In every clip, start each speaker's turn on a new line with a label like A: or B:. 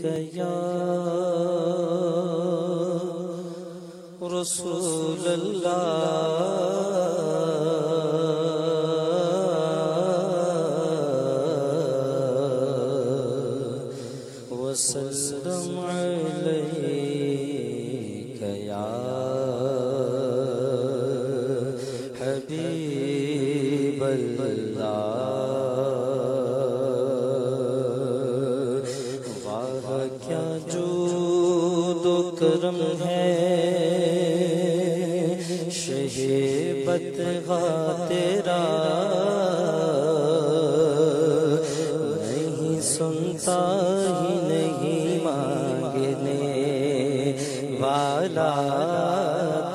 A: یا رسول اللہ وسلم علیک یا حبیب اللہ کرم ہے شہیبت تیرا نہیں سنتا ہی نہیں مانگنے والا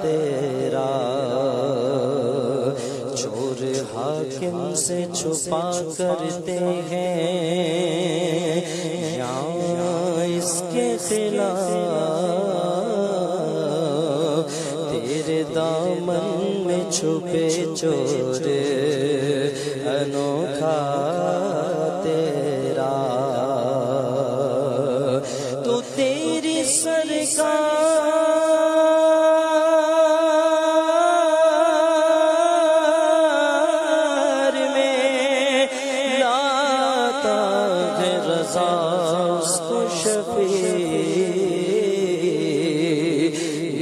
A: تیرا چور حاکم سے چھپا کرتے ہیں یہاں اس کے خلاف تیرے دامن میں چھپے چور انوکھا تیرا تو تیری سرکار میں لاتا ہے رضا اس کو شفیع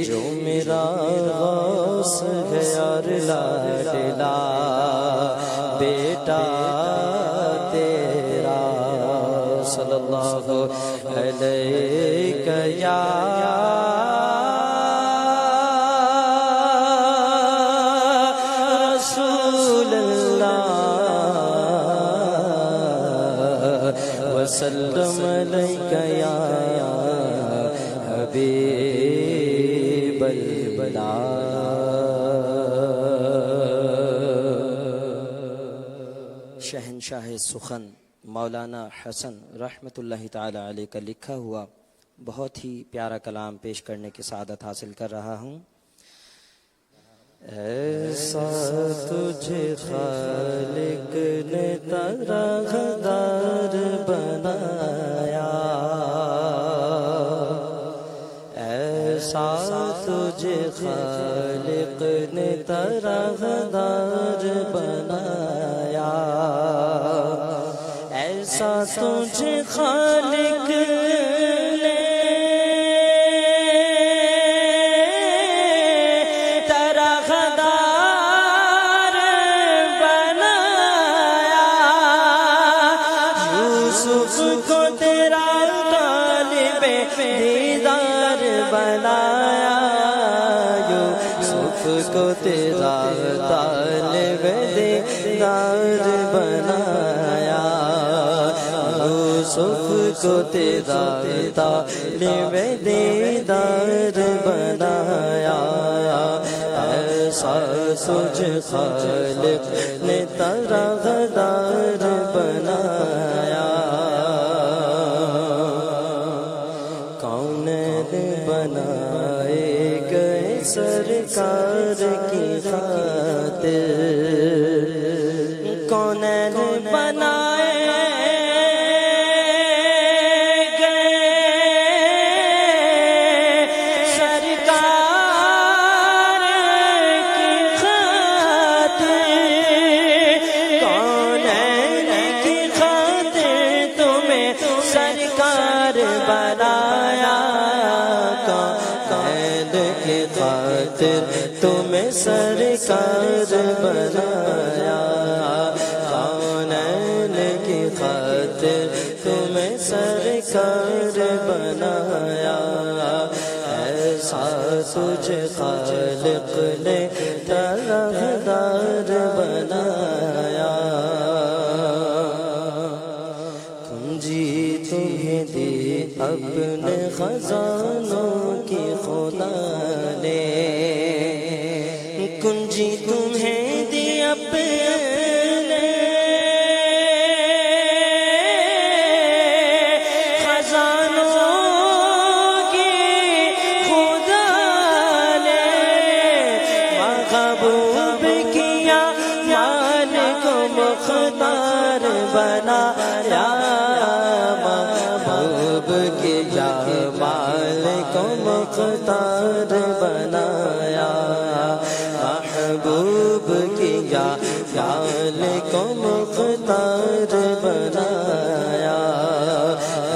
A: جو میرا غوث ہے اور لاڈلا بیٹا تیرا صلی اللہ علیہ یا رسول اللہ وسلم علیک یا حبیب اللہ شہنشاہ سخن مولانا حسن رحمۃ اللہ تعالی علیہ کا لکھا ہوا بہت ہی پیارا کلام پیش کرنے کی سعادت حاصل کر رہا ہوں۔ ایسا تجھے خالق نے طرحدار بنایا، ایسا تجھے خالق نے طرحدار بنایا، ایسا تجھے خالق نے طرحدار بنایا، یوسف کو تیرا طالب دیدار بنایا، یوسف کو تیرا طالب دیدار بنایا، یوسف کو تیرا طالب دیدار بنایا، ایسا تجھے خالق نے طرحدار بنایا، کونین بنائے گئے سرکار کی خاطر، کونین بنائے تمہیں سرکار بنایا، کونین کی خاطر تمہیں سرکار بنایا، ایسا تجھے خالق نے طرحدار بنایا، کنجی تمہیں دی اپنے خزانوں کی خدا نے، کنجی تمہیں دی اپنے خزانوں کی خدا نے، محبوب کیا مال کو مختار بنایا، محبوب کیا مختار بنایا، محبوب کیا خیال کو مختار بنایا،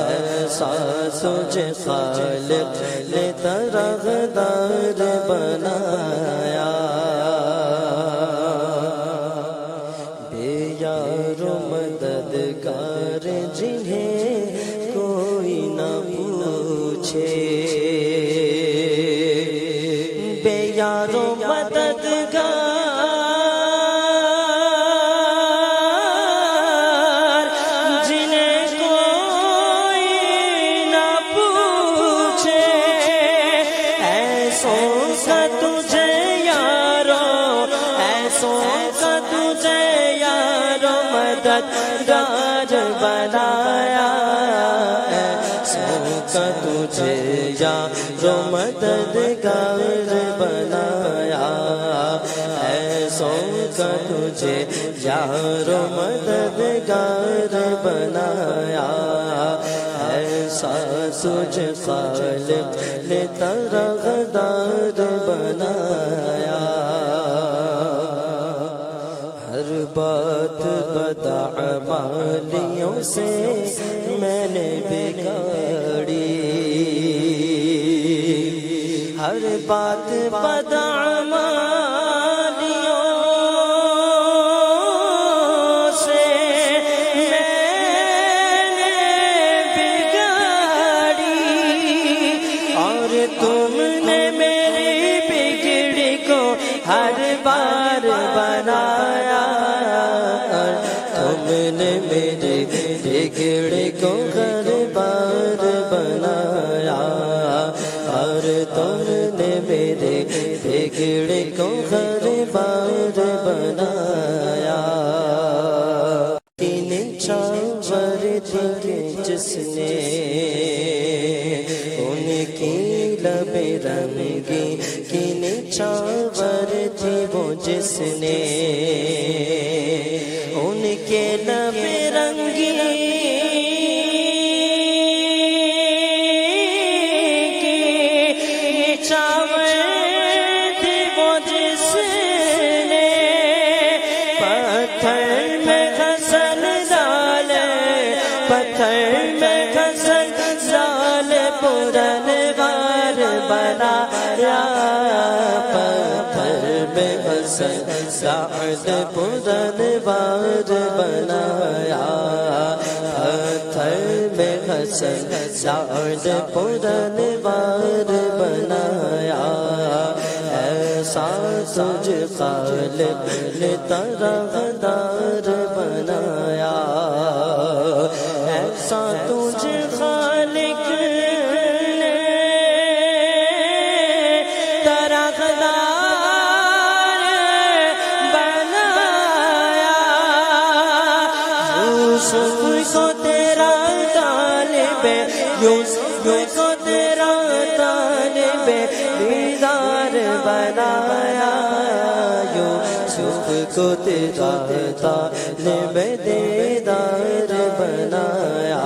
A: ایسا تجھے خالق نے طرغدار بنایا، بے یار و مددگار جنہیں کوئی نہ پوچھے، بے یار و مددگار جنہیں کوئی نہ پوچھے، ایسوں کا تجھے یارو، ایسوں کا تجھے یارو مددگار بنایا، ایسوں کا تجھے یارو مددگار بنایا، ایسوں کا تجھے یارو مددگار بنایا، ایسا تجھے خالق نے طرغدار بنایا، ہر بات بداعمالیوں سے میں نے بگاڑی، ہر بات بداعمالیوں سے میں نے بگاڑی، اور تم نے میری بگڑی کو ہر بار بنایا، تم نے میرے بگڑے کو ہر بار بنایا، اور تم نے میرے بگڑے کو ہر بار بنایا، تین چاور تھے جس نے ان کی لب رنگی، کن چاور تھی وہ جس نے ان کے لب رنگی کی چاور تھی وہ جس نے پتھر میں گھسن ڈالے، پتھر میں گھسن ڈالے پرنگار بنایا، پتھر میں گھسن سعد پرنوار بنایا، پتھر میں گھسن سعد پرنوار بنایا، ایسا تجھ خالق نے طرغدار بنایا، ایسا تجھ خالق نے طرغدار بنایا، یوسف کو تیرا طالب، یوسف کو تیرا طالب دیدار بنایا، یوسف کو تیرا طالب دیدار بنایا،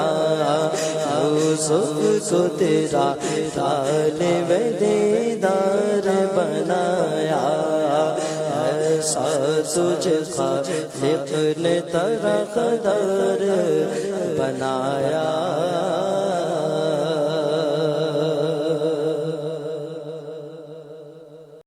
A: یوسف کو تیرا طالب دیدار بنایا، ایسا تجھ خالق نے طرغدار بنایا۔